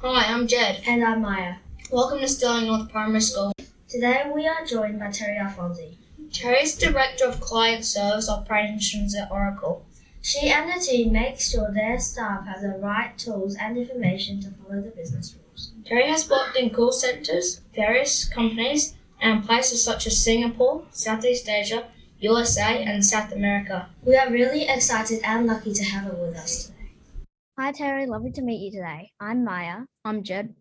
Hi, I'm Jed. And I'm Maya. Welcome to Stirling North Primary School. Today we are joined by Terry Alfonsi. Terry is Director of Client Service Operations at Oracle. She and the team make sure their staff have the right tools and information to follow the business rules. Terry has worked in call centres, various companies, and places such as Singapore, Southeast Asia, USA, and South America. We are really excited and lucky to have her with us today. Hi Terry, lovely to meet you today. I'm Maya. I'm Jed.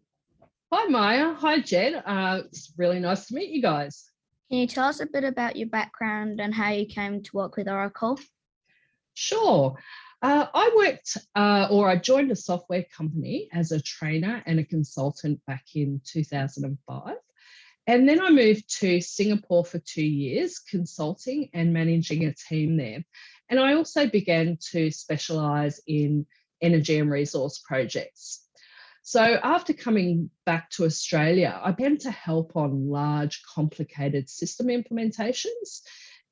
Hi Maya, hi Jed. It's really nice to meet you guys. Can you tell us a bit about your background and how you came to work with Oracle? Sure. I joined a software company as a trainer and a consultant back in 2005. And then I moved to Singapore for 2 years, consulting and managing a team there. And I also began to specialise in energy and resource projects. So after coming back to Australia, I began to help on large, complicated system implementations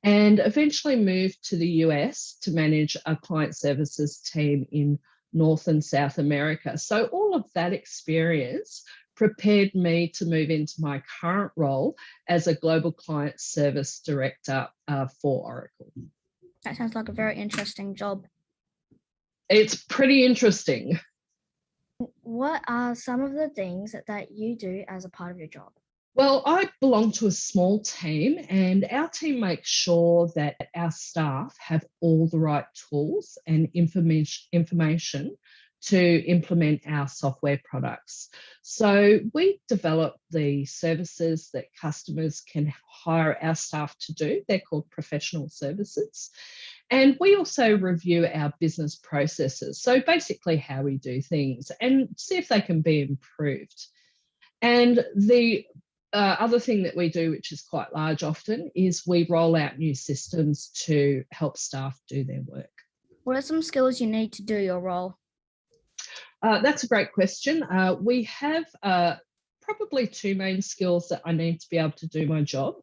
and eventually moved to the US to manage a client services team in North and South America. So all of that experience prepared me to move into my current role as a global client service director for Oracle. That sounds like a very interesting job. It's pretty interesting. What are some of the things that you do as a part of your job? Well, I belong to a small team, and our team makes sure that our staff have all the right tools and information to implement our software products. So we develop the services that customers can hire our staff to do. They're called professional services. And we also review our business processes. So basically how we do things and see if they can be improved. And the other thing that we do, which is quite large often, is we roll out new systems to help staff do their work. What are some skills you need to do your role? That's a great question. We have probably two main skills that I need to be able to do my job.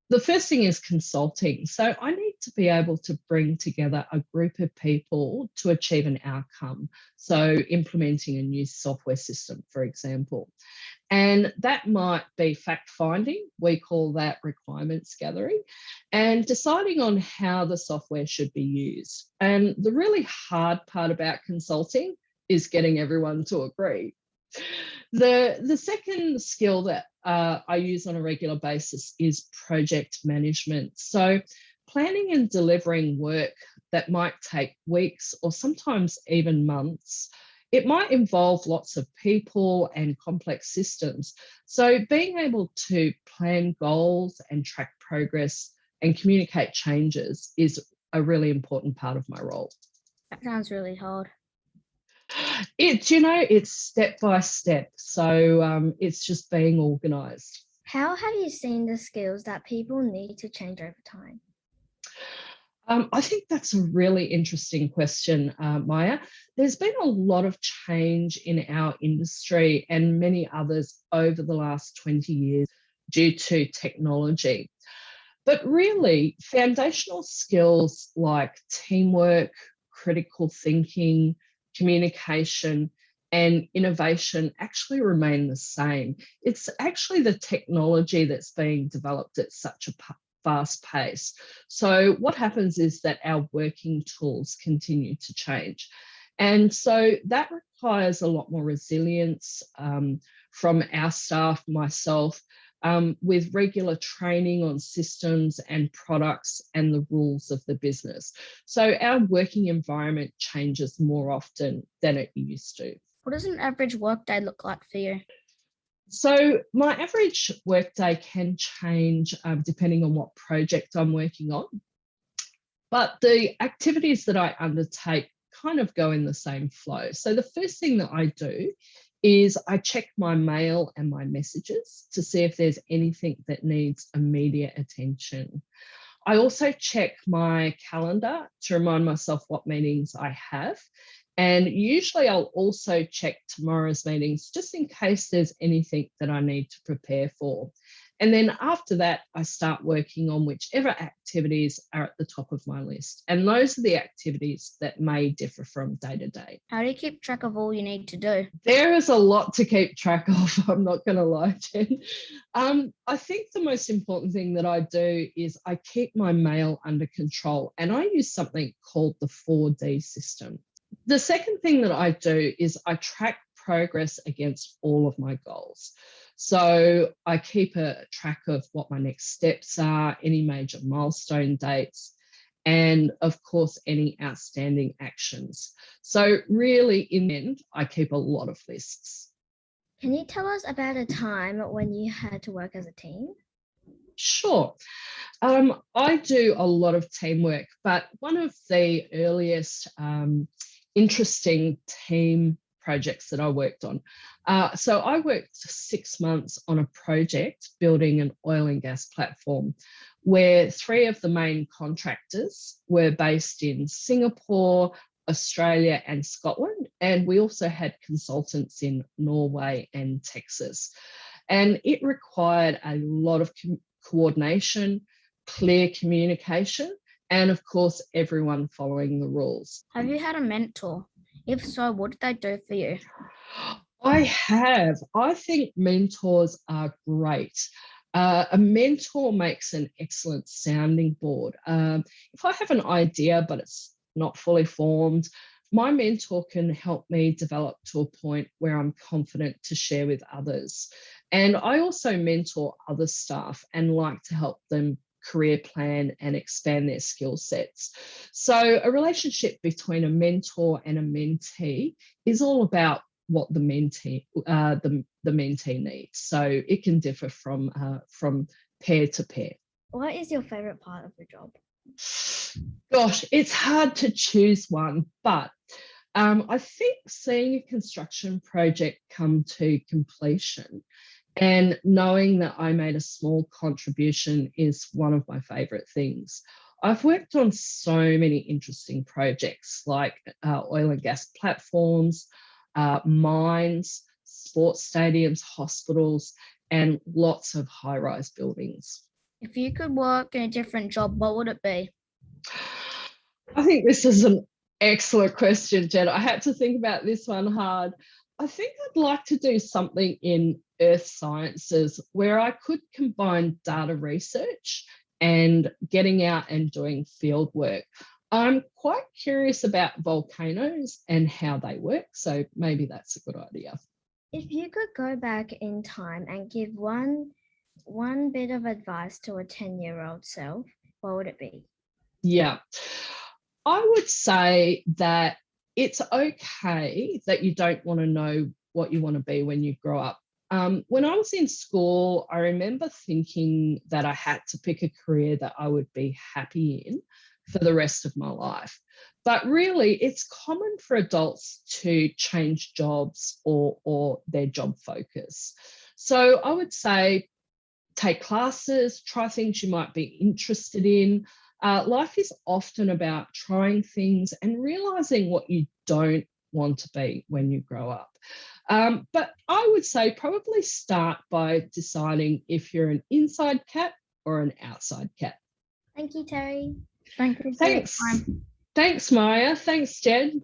The first thing is consulting. So I need to be able to bring together a group of people to achieve an outcome. So implementing a new software system, for example. And that might be fact finding. We call that requirements gathering, and deciding on how the software should be used. And the really hard part about consulting is getting everyone to agree. The second skill that I use on a regular basis is project management. So planning and delivering work that might take weeks or sometimes even months. It might involve lots of people and complex systems. So being able to plan goals and track progress and communicate changes is a really important part of my role. That sounds really hard. It's step by step. So it's just being organised. How have you seen the skills that people need to change over time? I think that's a really interesting question, Maya. There's been a lot of change in our industry and many others over the last 20 years due to technology. But really, foundational skills like teamwork, critical thinking, communication, and innovation actually remain the same. It's actually the technology that's being developed at such a fast pace. So what happens is that our working tools continue to change. And so that requires a lot more resilience from our staff, myself, with regular training on systems and products and the rules of the business. So our working environment changes more often than it used to. What does an average workday look like for you? So my average workday can change depending on what project I'm working on. But the activities that I undertake kind of go in the same flow. So the first thing that I do is I check my mail and my messages to see if there's anything that needs immediate attention. I also check my calendar to remind myself what meetings I have. And usually I'll also check tomorrow's meetings just in case there's anything that I need to prepare for. And then after that, I start working on whichever activities are at the top of my list. And those are the activities that may differ from day to day. How do you keep track of all you need to do? There is a lot to keep track of, I'm not going to lie, Jen. I think the most important thing that I do is I keep my mail under control, and I use something called the 4D system. The second thing that I do is I track progress against all of my goals. So I keep a track of what my next steps are, any major milestone dates, and of course, any outstanding actions. So really, in the end, I keep a lot of lists. Can you tell us about a time when you had to work as a team? Sure. I do a lot of teamwork, but one of the earliest interesting team projects that I worked on. So I worked 6 months on a project building an oil and gas platform where 3 of the main contractors were based in Singapore, Australia and Scotland. And we also had consultants in Norway and Texas. And it required a lot of coordination, clear communication, and of course, everyone following the rules. Have you had a mentor? If so, what did they do for you? I have. I think mentors are great. A mentor makes an excellent sounding board. If I have an idea, but it's not fully formed, my mentor can help me develop to a point where I'm confident to share with others. And I also mentor other staff and like to help them career plan and expand their skill sets. So a relationship between a mentor and a mentee is all about what the mentee needs. So it can differ from pair to pair. What is your favorite part of the job? Gosh, it's hard to choose one, but I think seeing a construction project come to completion and knowing that I made a small contribution is one of my favourite things. I've worked on so many interesting projects like oil and gas platforms, mines, sports stadiums, hospitals, and lots of high-rise buildings. If you could work in a different job, what would it be? I think this is an excellent question, Jen. I had to think about this one hard. I think I'd like to do something in earth sciences where I could combine data research and getting out and doing field work. I'm quite curious about volcanoes and how they work, so maybe that's a good idea. If you could go back in time and give one bit of advice to a 10-year-old self, what would it be? Yeah, I would say that it's okay that you don't want to know what you want to be when you grow up. When I was in school, I remember thinking that I had to pick a career that I would be happy in for the rest of my life. But really, it's common for adults to change jobs or their job focus. So I would say take classes, try things you might be interested in. Life is often about trying things and realizing what you don't want to be when you grow up. But I would say probably start by deciding if you're an inside cat or an outside cat. Thank you, Terry. Thank you. Thanks. Thanks, Maya. Thanks, Jed.